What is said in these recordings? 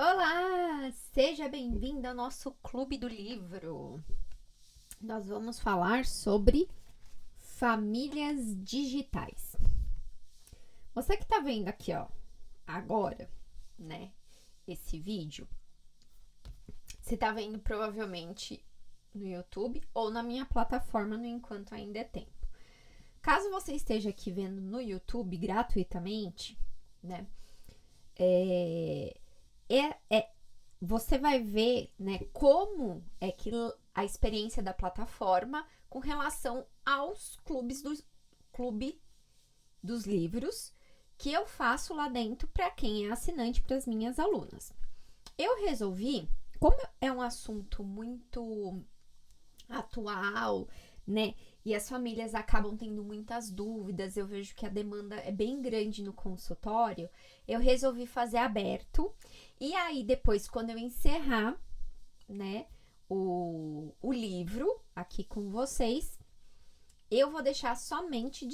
Olá, seja bem-vindo ao nosso Clube do Livro. Nós vamos falar sobre famílias digitais. Você que tá vendo aqui, ó, agora, né, esse vídeo, você tá vendo provavelmente no YouTube ou na minha plataforma no Enquanto Ainda é Tempo. Caso você esteja aqui vendo no YouTube gratuitamente, né, você vai ver, né, como é que a experiência da plataforma com relação aos clube dos livros que eu faço lá dentro para quem é assinante, para as minhas alunas. Eu resolvi, como é um assunto muito atual, né? E as famílias acabam tendo muitas dúvidas, eu vejo que a demanda é bem grande no consultório, eu resolvi fazer aberto. E aí, depois, quando eu encerrar, né, o livro aqui com vocês, eu vou deixar somente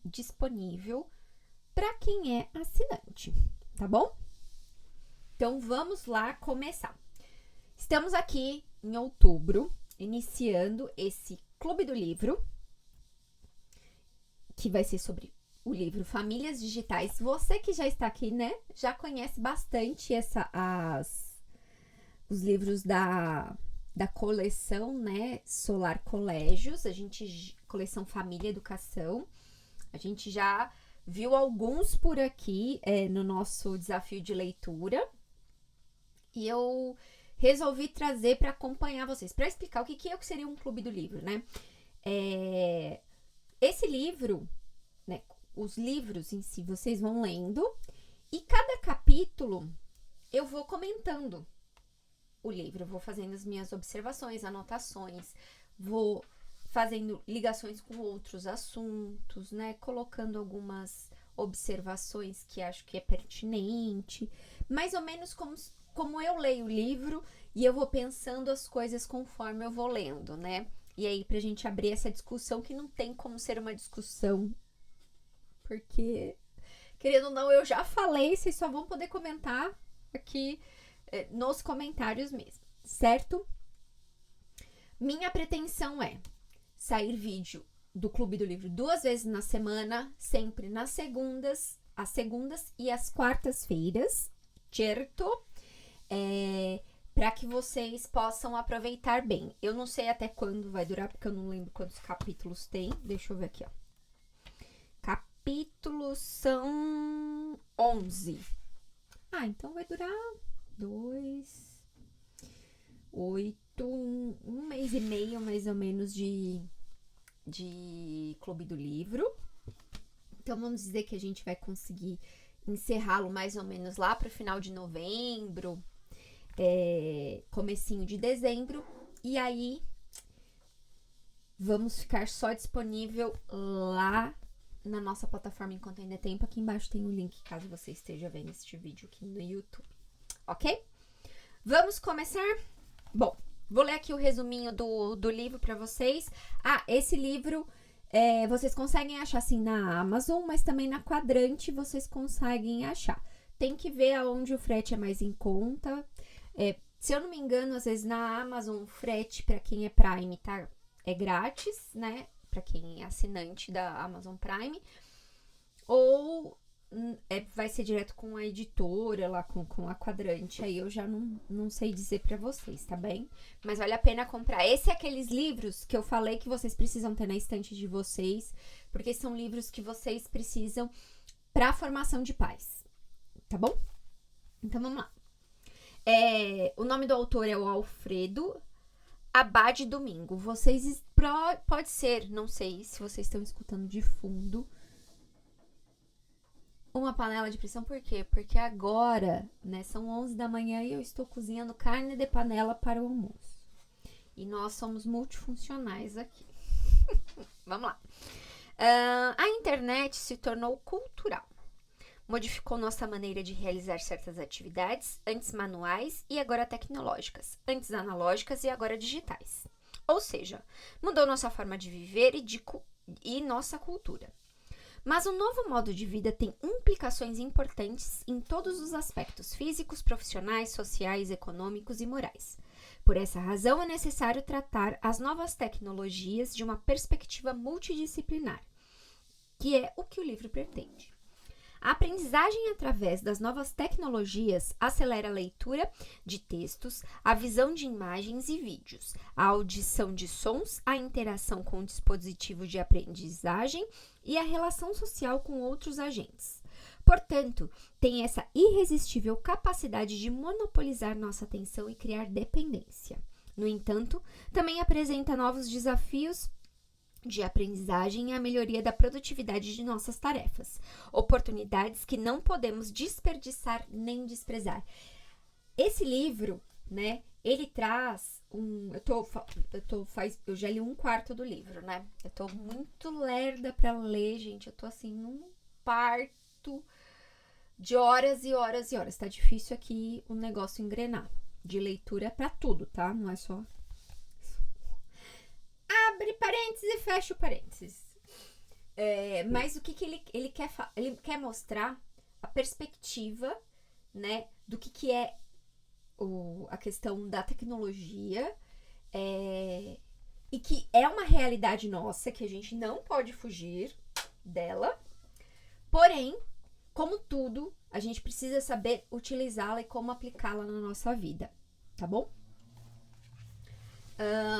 disponível para quem é assinante, tá bom? Então, vamos lá começar. Estamos aqui em outubro, iniciando esse Clube do Livro, que vai ser sobre o livro Famílias Digitais. Você que já está aqui, né, já conhece bastante os livros da coleção, né, Solar Colégios, coleção Família Educação. A gente já viu alguns por aqui no nosso desafio de leitura. E eu resolvi trazer para acompanhar vocês, para explicar o que seria um clube do livro, né? Esse livro, né, os livros em si, vocês vão lendo e cada capítulo eu vou comentando o livro, eu vou fazendo as minhas observações, anotações, vou fazendo ligações com outros assuntos, né? Colocando algumas observações que acho que é pertinente, mais ou menos como eu leio o livro e eu vou pensando as coisas conforme eu vou lendo, né? E aí, pra gente abrir essa discussão, que não tem como ser uma discussão, porque, querendo ou não, eu já falei, vocês só vão poder comentar aqui nos comentários mesmo, certo? Minha pretensão é sair vídeo do Clube do Livro 2 vezes na semana, sempre nas segundas, às segundas e às quartas-feiras, certo? Para que vocês possam aproveitar bem. Eu não sei até quando vai durar, porque eu não lembro quantos capítulos tem. Deixa eu ver aqui, ó. Capítulos são 11. Então vai durar 8, um mês e meio, mais ou menos, de Clube do Livro. Então, vamos dizer que a gente vai conseguir encerrá-lo mais ou menos lá para o final de novembro, comecinho de dezembro, e aí vamos ficar só disponível lá na nossa plataforma Enquanto Ainda é Tempo. Aqui embaixo tem o link, caso você esteja vendo este vídeo aqui no YouTube, ok? Vamos começar? Bom, vou ler aqui o resuminho do livro para vocês. Esse livro vocês conseguem achar assim na Amazon, mas também na Quadrante vocês conseguem achar. Tem que ver aonde o frete é mais em conta. Se eu não me engano, às vezes na Amazon o frete para quem é Prime é grátis, né? Para quem é assinante da Amazon Prime. Ou vai ser direto com a editora lá, com a Quadrante. Aí eu já não sei dizer para vocês, tá bem? Mas vale a pena comprar. Esse é aqueles livros que eu falei que vocês precisam ter na estante de vocês, porque são livros que vocês precisam para a formação de pais, tá bom? Então vamos lá. O nome do autor é o Alfredo Abade Domingo. Vocês pode ser, não sei se vocês estão escutando de fundo, uma panela de pressão. Por quê? Porque agora, né, são 11 da manhã e eu estou cozinhando carne de panela para o almoço. E nós somos multifuncionais aqui. Vamos lá. A internet se tornou cultural. Modificou nossa maneira de realizar certas atividades, antes manuais e agora tecnológicas, antes analógicas e agora digitais. Ou seja, mudou nossa forma de viver e nossa cultura. Mas o novo modo de vida tem implicações importantes em todos os aspectos físicos, profissionais, sociais, econômicos e morais. Por essa razão, é necessário tratar as novas tecnologias de uma perspectiva multidisciplinar, que é o que o livro pretende. A aprendizagem através das novas tecnologias acelera a leitura de textos, a visão de imagens e vídeos, a audição de sons, a interação com o dispositivo de aprendizagem e a relação social com outros agentes. Portanto, tem essa irresistível capacidade de monopolizar nossa atenção e criar dependência. No entanto, também apresenta novos desafios de aprendizagem e a melhoria da produtividade de nossas tarefas, oportunidades que não podemos desperdiçar nem desprezar. Esse livro, né, ele traz eu já li 1/4 do livro, né? Eu tô muito lerda pra ler, gente. Eu tô assim num parto de horas e horas e horas. Tá difícil aqui o negócio engrenar. De leitura pra tudo, tá? Não é só abre parênteses e fecha o parênteses. Mas o que ele quer? Ele quer mostrar a perspectiva, né, do que é a questão da tecnologia e que é uma realidade nossa, que a gente não pode fugir dela. Porém, como tudo, a gente precisa saber utilizá-la e como aplicá-la na nossa vida, tá bom?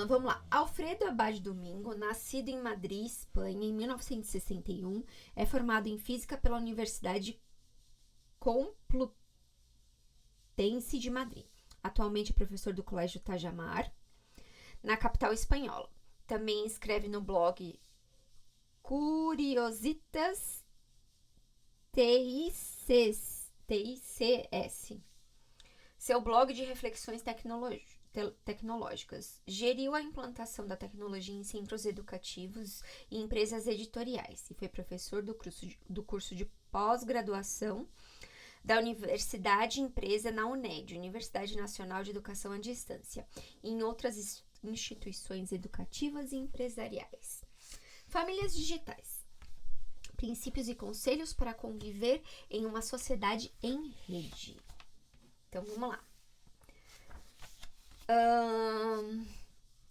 Vamos lá. Alfredo Abad Domingo, nascido em Madrid, Espanha, em 1961, é formado em Física pela Universidade Complutense de Madrid. Atualmente é professor do Colégio Tajamar, na capital espanhola. Também escreve no blog Curiositas TICS, seu blog de reflexões tecnológicas. Geriu a implantação da tecnologia em centros educativos e empresas editoriais e foi professor do curso de pós-graduação da Universidade Empresa na UNED, Universidade Nacional de Educação à Distância, e em outras instituições educativas e empresariais. Famílias digitais. Princípios e conselhos para conviver em uma sociedade em rede. Então, vamos lá.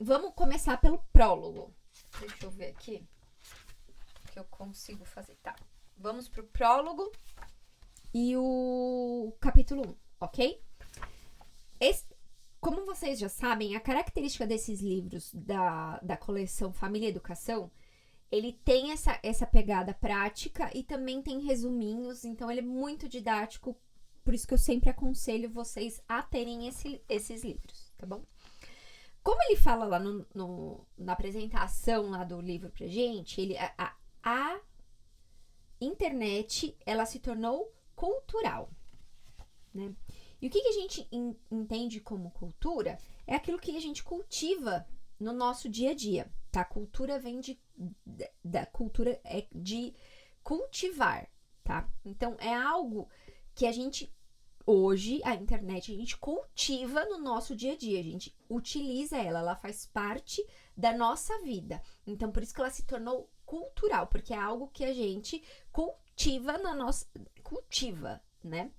Vamos começar pelo prólogo. Deixa eu ver aqui o que eu consigo fazer. Tá, vamos pro prólogo e o capítulo 1, ok? Como vocês já sabem, a característica desses livros da coleção Família e Educação, ele tem essa pegada prática e também tem resuminhos, então ele é muito didático, por isso que eu sempre aconselho vocês a terem esses livros, tá bom? Como ele fala lá na apresentação lá do livro pra gente, a internet, ela se tornou cultural, né? E o que a gente entende como cultura é aquilo que a gente cultiva no nosso dia a dia, tá? Cultura vem da cultura é de cultivar, tá? Então, é algo que a gente, hoje, a internet, a gente cultiva no nosso dia a dia, a gente utiliza ela faz parte da nossa vida. Então, por isso que ela se tornou cultural, porque é algo que a gente cultiva né?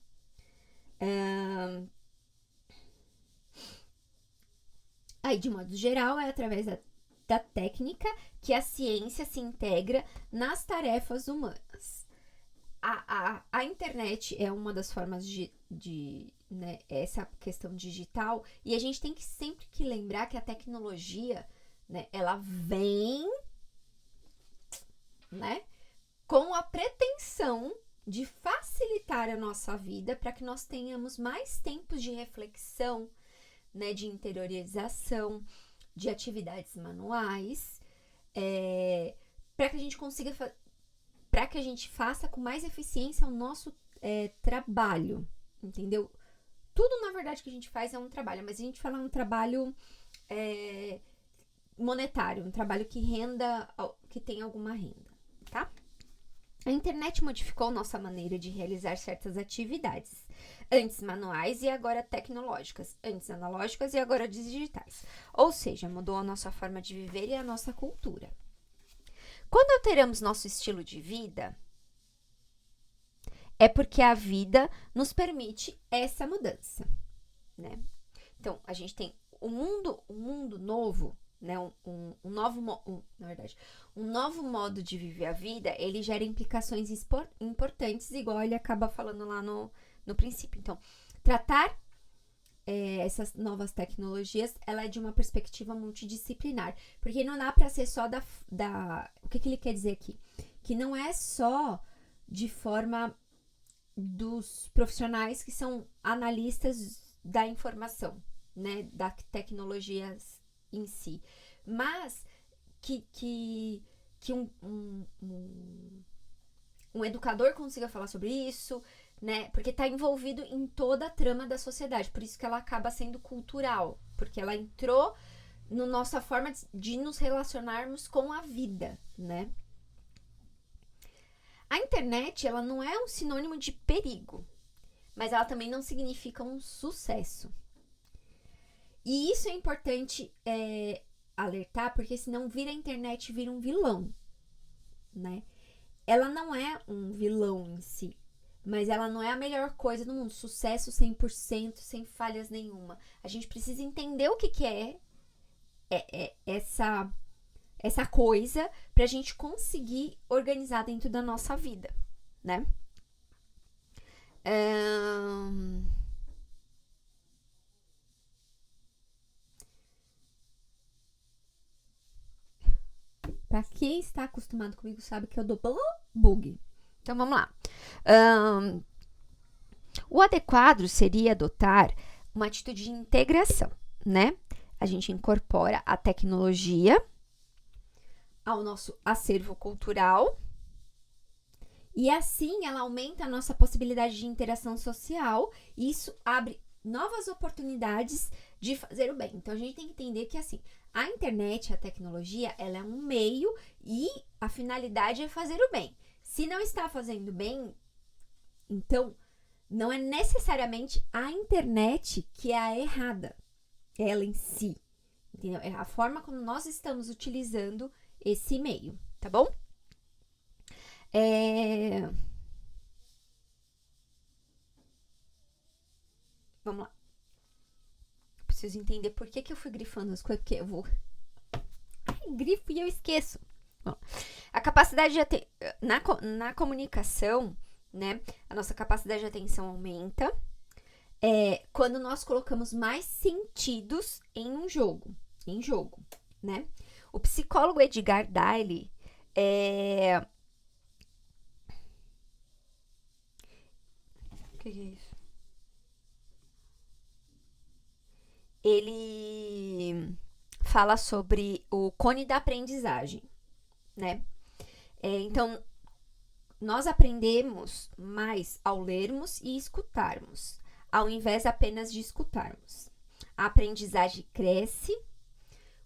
Aí, de modo geral, é através da técnica que a ciência se integra nas tarefas humanas. A internet é uma das formas de né, essa questão digital, e a gente tem que sempre que lembrar que a tecnologia, né, ela vem, né, com a pretensão de facilitar a nossa vida para que nós tenhamos mais tempos de reflexão, né, de interiorização, de atividades manuais, para que a gente consiga para que a gente faça com mais eficiência o nosso trabalho, entendeu? Tudo, na verdade, que a gente faz é um trabalho, mas a gente fala um trabalho monetário, um trabalho que tenha alguma renda, tá? A internet modificou nossa maneira de realizar certas atividades, antes manuais e agora tecnológicas, antes analógicas e agora digitais. Ou seja, mudou a nossa forma de viver e a nossa cultura. Quando alteramos nosso estilo de vida, é porque a vida nos permite essa mudança, né? Então, a gente tem um mundo novo, né? Um novo modo de viver a vida, ele gera implicações importantes, igual ele acaba falando lá no princípio. Então, tratar essas novas tecnologias, ela é de uma perspectiva multidisciplinar, porque não dá para ser só o que ele quer dizer aqui? Que não é só de forma dos profissionais que são analistas da informação, né, da tecnologia em si, mas que um educador consiga falar sobre isso, né, porque está envolvido em toda a trama da sociedade, por isso que ela acaba sendo cultural, porque ela entrou na nossa forma de nos relacionarmos com a vida, né. A internet, ela não é um sinônimo de perigo, mas ela também não significa um sucesso. E isso é importante alertar, porque senão a internet vira um vilão, né? Ela não é um vilão em si, mas ela não é a melhor coisa do mundo. Sucesso 100%, sem falhas nenhuma. A gente precisa entender o que é essa coisa pra gente conseguir organizar dentro da nossa vida, né? Pra quem está acostumado comigo sabe que eu dou bug. Então vamos lá. O adequado seria adotar uma atitude de integração, né? A gente incorpora a tecnologia ao nosso acervo cultural e assim ela aumenta a nossa possibilidade de interação social e isso abre novas oportunidades de fazer o bem. Então a gente tem que entender que assim, a internet, a tecnologia, ela é um meio e a finalidade é fazer o bem. Se não está fazendo bem, então não é necessariamente a internet que é a errada, ela em si, entendeu? É a forma como nós estamos utilizando esse meio, tá bom? Vamos lá. Preciso entender por que eu fui grifando as coisas, porque eu vou... grifo e eu esqueço. Bom, a capacidade de na comunicação, né? A nossa capacidade de atenção aumenta quando nós colocamos mais sentidos em jogo, né? O psicólogo Edgar Dyle o que é isso? Ele fala sobre o cone da aprendizagem, né? Então, nós aprendemos mais ao lermos e escutarmos, ao invés apenas de escutarmos. A aprendizagem cresce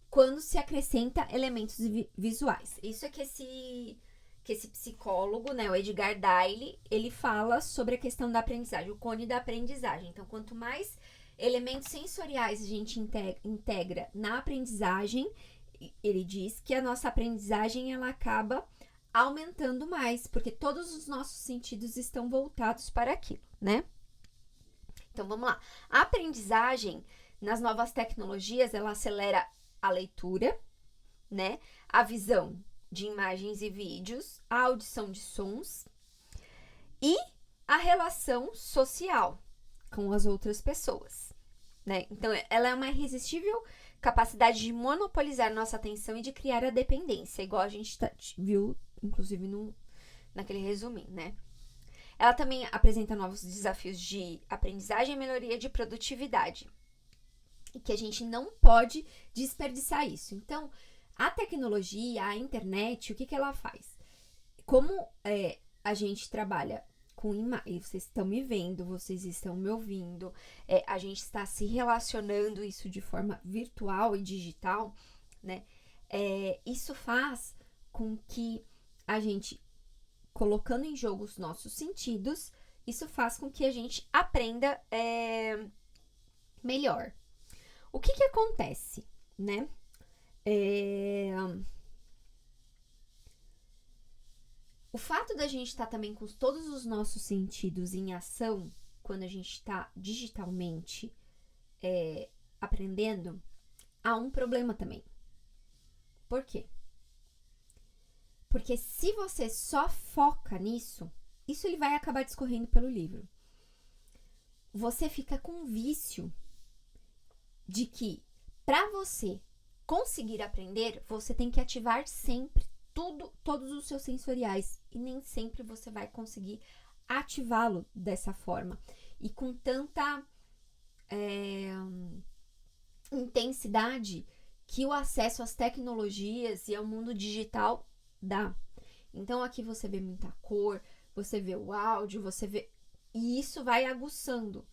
quando se acrescenta elementos visuais. Isso é que esse psicólogo, né, o Edgar Dyle, ele fala sobre a questão da aprendizagem, o cone da aprendizagem. Então, quanto mais elementos sensoriais a gente integra na aprendizagem, ele diz que a nossa aprendizagem ela acaba aumentando mais, porque todos os nossos sentidos estão voltados para aquilo, né? Então, vamos lá. A aprendizagem nas novas tecnologias, ela acelera a leitura, né? A visão de imagens e vídeos, a audição de sons e a relação social com as outras pessoas, né? Então, ela é uma irresistível capacidade de monopolizar nossa atenção e de criar a dependência, igual a gente viu, inclusive, naquele resuminho, né? Ela também apresenta novos desafios de aprendizagem e melhoria de produtividade. E que a gente não pode desperdiçar isso. Então, a tecnologia, a internet, o que ela faz? Como a gente trabalha com imagem, vocês estão me vendo, vocês estão me ouvindo, a gente está se relacionando isso de forma virtual e digital, né? Isso faz com que a gente, colocando em jogo os nossos sentidos, isso faz com que a gente aprenda melhor. O que acontece, né? O fato da gente estar também com todos os nossos sentidos em ação, quando a gente está digitalmente aprendendo, há um problema também. Por quê? Porque se você só foca nisso, isso ele vai acabar discorrendo pelo livro. Você fica com um vício de que, para você conseguir aprender, você tem que ativar sempre todos os seus sensoriais. E nem sempre você vai conseguir ativá-lo dessa forma. E com tanta intensidade que o acesso às tecnologias e ao mundo digital dá. Então aqui você vê muita cor, você vê o áudio, você vê... E isso vai aguçando.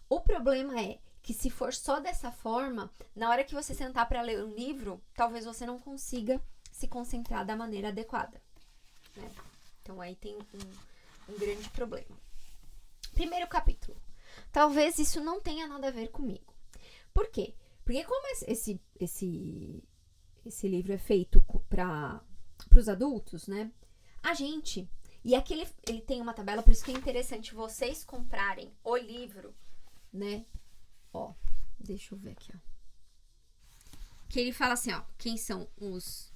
O problema é que se for só dessa forma, na hora que você sentar para ler um livro, talvez você não consiga se concentrar da maneira adequada, né? Então aí tem um grande problema. Primeiro capítulo. Talvez isso não tenha nada a ver comigo. Por quê? Porque como esse livro é feito para os adultos, né? A gente... E aqui ele tem uma tabela, por isso que é interessante vocês comprarem o livro, né? Ó, deixa eu ver aqui, ó. Que ele fala assim, ó, quem são os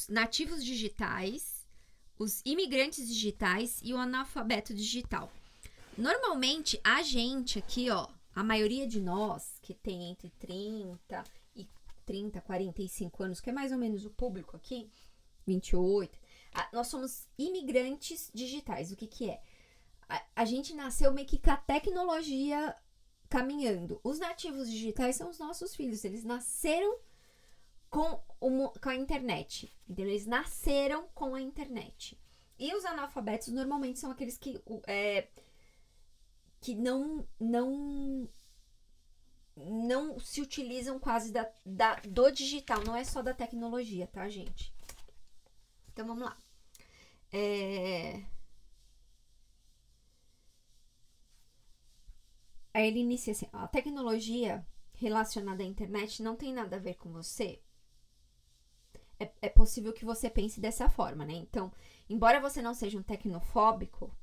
nativos digitais, os imigrantes digitais e o analfabeto digital. Normalmente, a gente aqui, ó, a maioria de nós que tem entre 30 e 45 anos, que é mais ou menos o público aqui, 28, nós somos imigrantes digitais. O que é? A gente nasceu meio que com a tecnologia caminhando. Os nativos digitais são os nossos filhos. Eles nasceram com a internet. Entendeu? Eles nasceram com a internet. E os analfabetos normalmente são aqueles que não se utilizam quase do digital. Não é só da tecnologia, tá, gente? Então, vamos lá. Aí ele inicia assim, a tecnologia relacionada à internet não tem nada a ver com você. É possível que você pense dessa forma, né? Então, embora você não seja um tecnofóbico,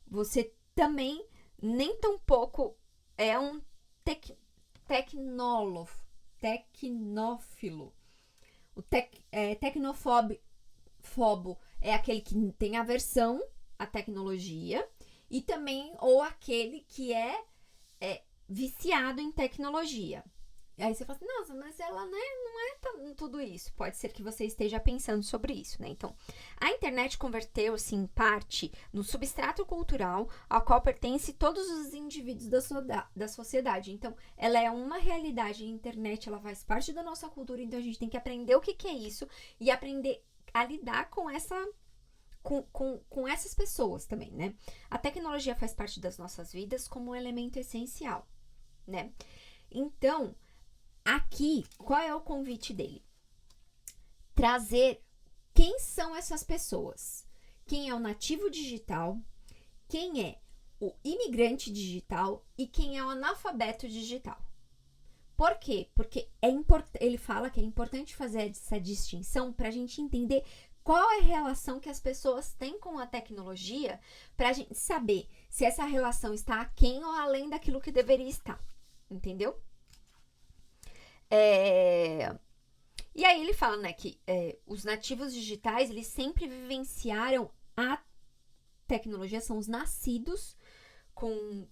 você também nem tão pouco é um tecnófilo. O tecnofóbo é aquele que tem aversão à tecnologia e também ou aquele que é viciado em tecnologia. Aí você fala assim, nossa, mas ela não é tudo isso. Pode ser que você esteja pensando sobre isso, né? Então, a internet converteu-se em parte no substrato cultural ao qual pertence todos os indivíduos da sociedade. Então, ela é uma realidade. A internet, ela faz parte da nossa cultura. Então, a gente tem que aprender o que é isso e aprender a lidar com essas pessoas também, né? A tecnologia faz parte das nossas vidas como um elemento essencial, né? Então, aqui, qual é o convite dele? Trazer quem são essas pessoas. Quem é o nativo digital, quem é o imigrante digital e quem é o analfabeto digital. Por quê? Porque ele fala que é importante fazer essa distinção para a gente entender qual é a relação que as pessoas têm com a tecnologia, para a gente saber se essa relação está aquém ou além daquilo que deveria estar. Entendeu? E aí ele fala, né, que os nativos digitais, eles sempre vivenciaram a tecnologia, são os nascidos com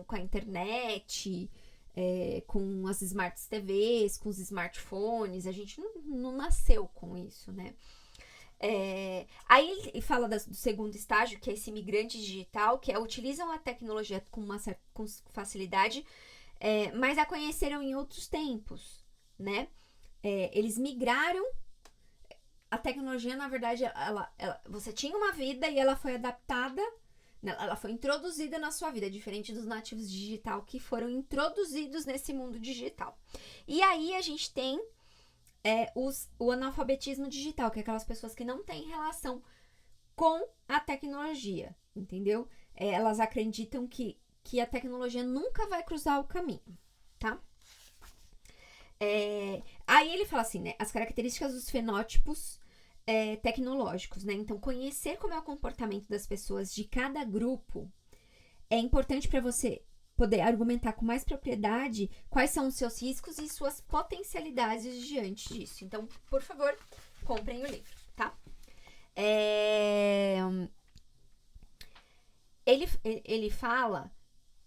a internet, com as smart TVs, com os smartphones. A gente não nasceu com isso, né? Aí ele fala do segundo estágio, que é esse imigrante digital, que utilizam a tecnologia com facilidade, mas a conheceram em outros tempos, né? Eles migraram. A tecnologia, na verdade, você tinha uma vida e ela foi adaptada, ela foi introduzida na sua vida, diferente dos nativos digital que foram introduzidos nesse mundo digital. E aí a gente tem o analfabetismo digital, que é aquelas pessoas que não têm relação com a tecnologia, entendeu? Elas acreditam que a tecnologia nunca vai cruzar o caminho, tá? Aí ele fala assim, né? As características dos fenótipos tecnológicos, né? Então, conhecer como é o comportamento das pessoas de cada grupo é importante para você poder argumentar com mais propriedade quais são os seus riscos e suas potencialidades diante disso. Então, por favor, comprem o livro, tá? Ele fala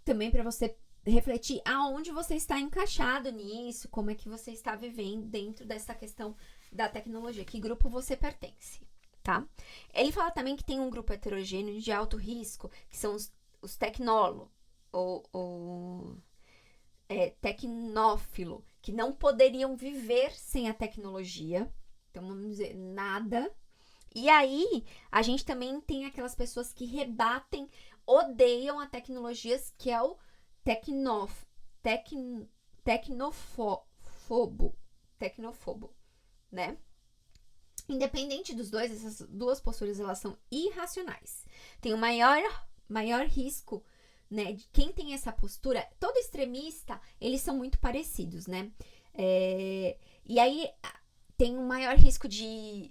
também para você refletir aonde você está encaixado nisso, como é que você está vivendo dentro dessa questão da tecnologia, que grupo você pertence, tá? Ele fala também que tem um grupo heterogêneo de alto risco, que são os tecnólogos, ou tecnófilo, que não poderiam viver sem a tecnologia. Então, vamos dizer, nada. E aí, a gente também tem aquelas pessoas que rebatem, odeiam a tecnologia, que é o tecnofobo, né? Independente dos dois, essas duas posturas, elas são irracionais. Tem o maior risco, né, de quem tem essa postura. Todo extremista, eles são muito parecidos, né? E aí, tem um maior risco de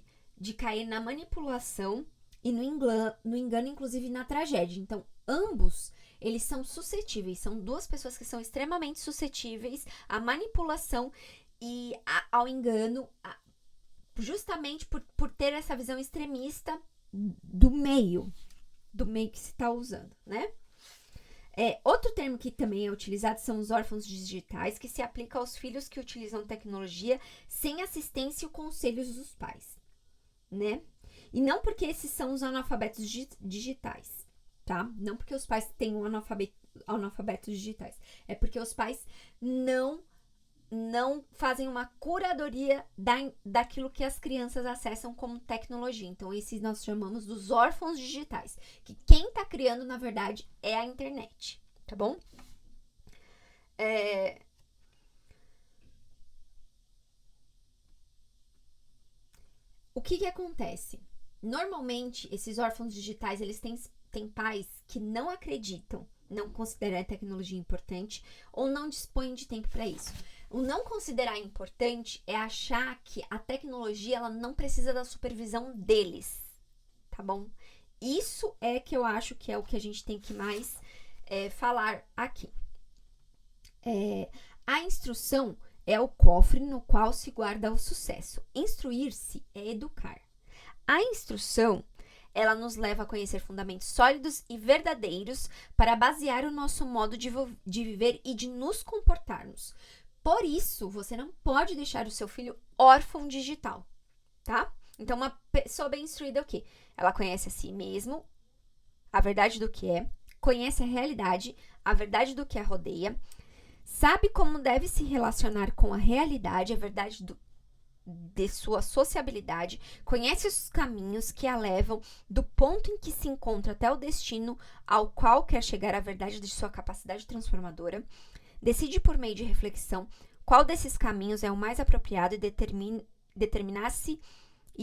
cair na manipulação e no engano, inclusive na tragédia. Então, ambos, eles são suscetíveis. São duas pessoas que são extremamente suscetíveis à manipulação e ao engano, justamente por ter essa visão extremista do meio que se está usando, né? Outro termo que também é utilizado são os órfãos digitais, que se aplica aos filhos que utilizam tecnologia sem assistência e conselhos dos pais, né? E não porque esses são os analfabetos digitais, tá? Não porque os pais têm analfabetos digitais. É porque os pais não fazem uma curadoria daquilo que as crianças acessam como tecnologia. Então, esses nós chamamos dos órfãos digitais. Que quem tá criando, na verdade, é a internet, tá bom? O que acontece? Normalmente, esses órfãos digitais, eles têm pais que não acreditam, não consideram a tecnologia importante ou não dispõem de tempo para isso. O não considerar importante é achar que a tecnologia ela não precisa da supervisão deles, tá bom? Isso é que eu acho que é o que a gente tem que mais falar aqui. A instrução é o cofre no qual se guarda o sucesso. Instruir-se é educar. A instrução, ela nos leva a conhecer fundamentos sólidos e verdadeiros para basear o nosso modo de viver e de nos comportarmos. Por isso, você não pode deixar o seu filho órfão digital, tá? Então, uma pessoa bem instruída é o quê? Ela conhece a si mesmo, a verdade do que é, conhece a realidade, a verdade do que a rodeia, sabe como deve se relacionar com a realidade, a verdade de sua sociabilidade, conhece os caminhos que a levam do ponto em que se encontra até o destino ao qual quer chegar, a verdade de sua capacidade transformadora, decide por meio de reflexão qual desses caminhos é o mais apropriado e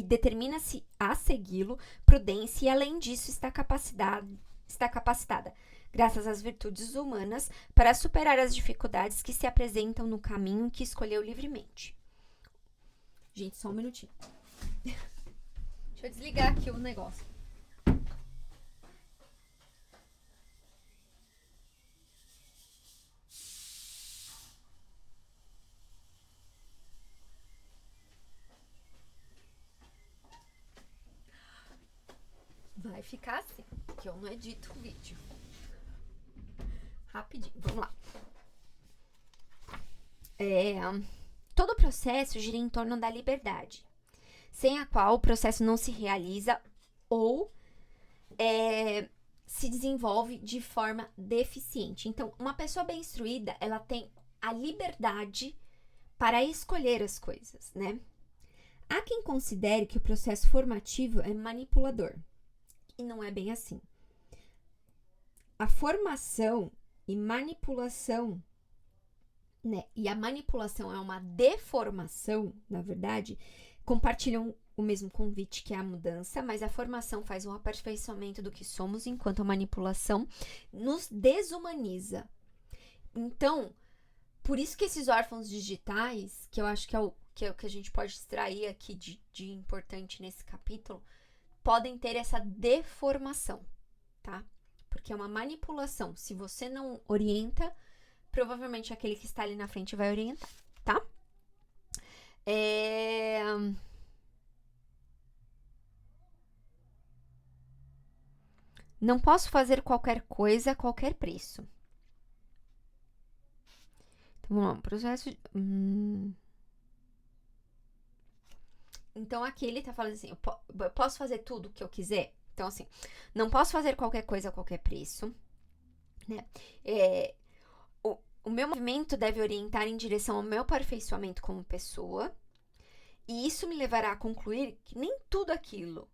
determina-se a segui-lo, prudência, e além disso está capacitada, graças às virtudes humanas, para superar as dificuldades que se apresentam no caminho que escolheu livremente. Gente, só um minutinho. Deixa eu desligar aqui o negócio. Vai ficar assim, que eu não edito o vídeo. Rapidinho, vamos lá. Todo o processo gira em torno da liberdade, sem a qual o processo não se realiza ou se desenvolve de forma deficiente. Então, uma pessoa bem instruída, ela tem a liberdade para escolher as coisas, né? Há quem considere que o processo formativo é manipulador. E não é bem assim. A formação e manipulação, né? E a manipulação é uma deformação, na verdade, compartilham o mesmo convite, que é a mudança, mas a formação faz um aperfeiçoamento do que somos, enquanto a manipulação nos desumaniza. Então, por isso que esses órfãos digitais, que eu acho que que é o que a gente pode extrair aqui de importante nesse capítulo, podem ter essa deformação, tá? Porque é uma manipulação. Se você não orienta, provavelmente aquele que está ali na frente vai orientar, tá? Não posso fazer qualquer coisa a qualquer preço. Então, vamos lá. Processo de... Então, aqui ele tá falando assim, eu posso fazer tudo o que eu quiser? Então, assim, não posso fazer qualquer coisa a qualquer preço, né? O meu movimento deve orientar em direção ao meu aperfeiçoamento como pessoa, e isso me levará a concluir que nem tudo aquilo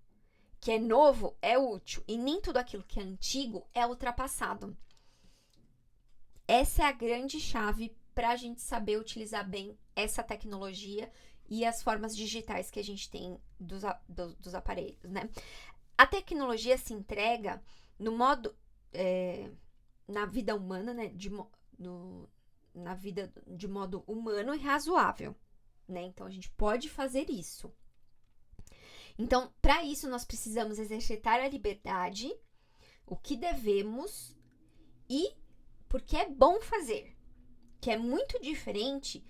que é novo é útil, e nem tudo aquilo que é antigo é ultrapassado. Essa é a grande chave para a gente saber utilizar bem essa tecnologia e as formas digitais que a gente tem dos aparelhos, né? A tecnologia se entrega no modo, na vida humana, né? Na vida de modo humano e razoável, né? Então, a gente pode fazer isso. Então, para isso, nós precisamos exercitar a liberdade, o que devemos e porque é bom fazer, que é muito diferente,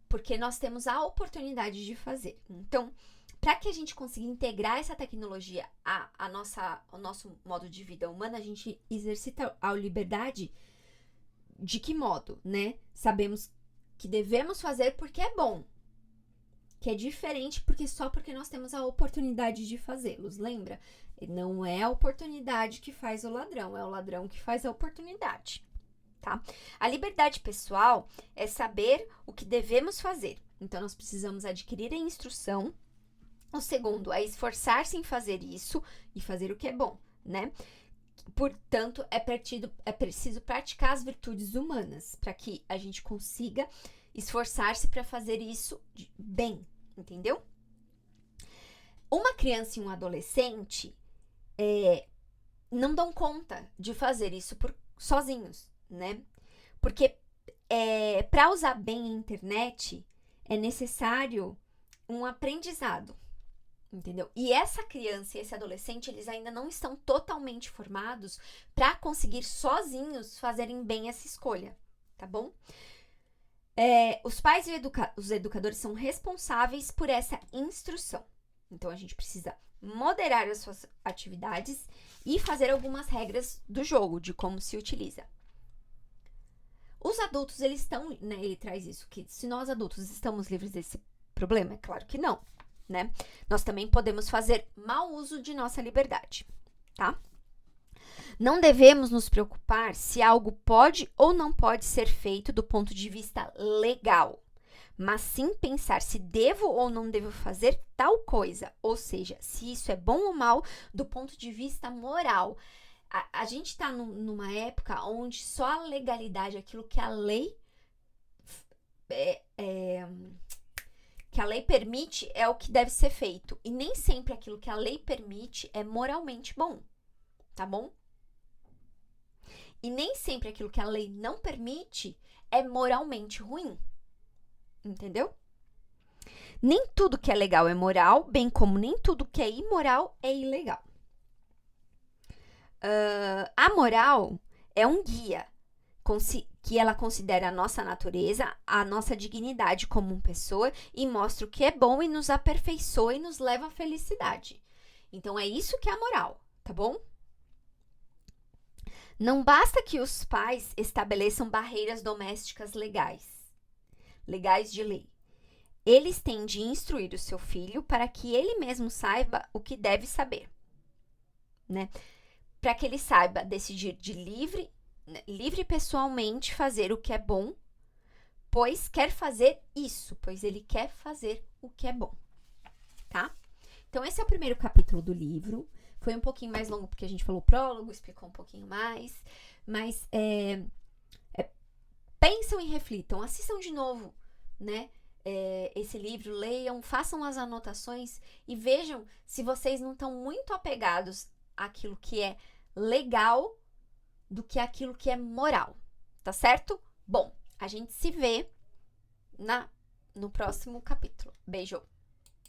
porque nós temos a oportunidade de fazer. Então, para que a gente consiga integrar essa tecnologia ao nosso modo de vida humana, a gente exercita a liberdade de que modo, né? Sabemos que devemos fazer porque é bom, que é diferente porque nós temos a oportunidade de fazê-los, lembra? Não é a oportunidade que faz o ladrão, é o ladrão que faz a oportunidade, tá? A liberdade pessoal é saber o que devemos fazer. Então, nós precisamos adquirir a instrução. O segundo é esforçar-se em fazer isso e fazer o que é bom, né? Portanto, é preciso praticar as virtudes humanas para que a gente consiga esforçar-se para fazer isso bem, entendeu? Uma criança e um adolescente não dão conta de fazer isso sozinhos, né? Porque para usar bem a internet é necessário um aprendizado, entendeu? E essa criança e esse adolescente, eles ainda não estão totalmente formados para conseguir sozinhos fazerem bem essa escolha, tá bom? Os pais e os educadores são responsáveis por essa instrução. Então, a gente precisa moderar as suas atividades e fazer algumas regras do jogo, de como se utiliza. Os adultos, eles estão, né, ele traz isso, que se nós adultos estamos livres desse problema, é claro que não, né? Nós também podemos fazer mau uso de nossa liberdade, tá? Não devemos nos preocupar se algo pode ou não pode ser feito do ponto de vista legal, mas sim pensar se devo ou não devo fazer tal coisa, ou seja, se isso é bom ou mal do ponto de vista moral. A gente está numa época onde só a legalidade, aquilo que a lei permite é o que deve ser feito, e nem sempre aquilo que a lei permite é moralmente bom, tá bom? E nem sempre aquilo que a lei não permite é moralmente ruim. Entendeu? Nem tudo que é legal é moral, bem como nem tudo que é imoral é ilegal. A moral é um guia que ela considera a nossa natureza, a nossa dignidade como pessoa e mostra o que é bom e nos aperfeiçoa e nos leva à felicidade. Então, é isso que é a moral, tá bom? Não basta que os pais estabeleçam barreiras domésticas legais de lei. Eles têm de instruir o seu filho para que ele mesmo saiba o que deve saber, né? Para que ele saiba decidir de livre pessoalmente fazer o que é bom, pois quer fazer isso, pois ele quer fazer o que é bom, tá? Então, esse é o primeiro capítulo do livro. Foi um pouquinho mais longo porque a gente falou o prólogo, explicou um pouquinho mais, mas pensam e reflitam, assistam de novo, né? Esse livro, leiam, façam as anotações e vejam se vocês não estão muito apegados àquilo que é legal do que aquilo que é moral, tá certo? Bom, a gente se vê no próximo capítulo. Beijo!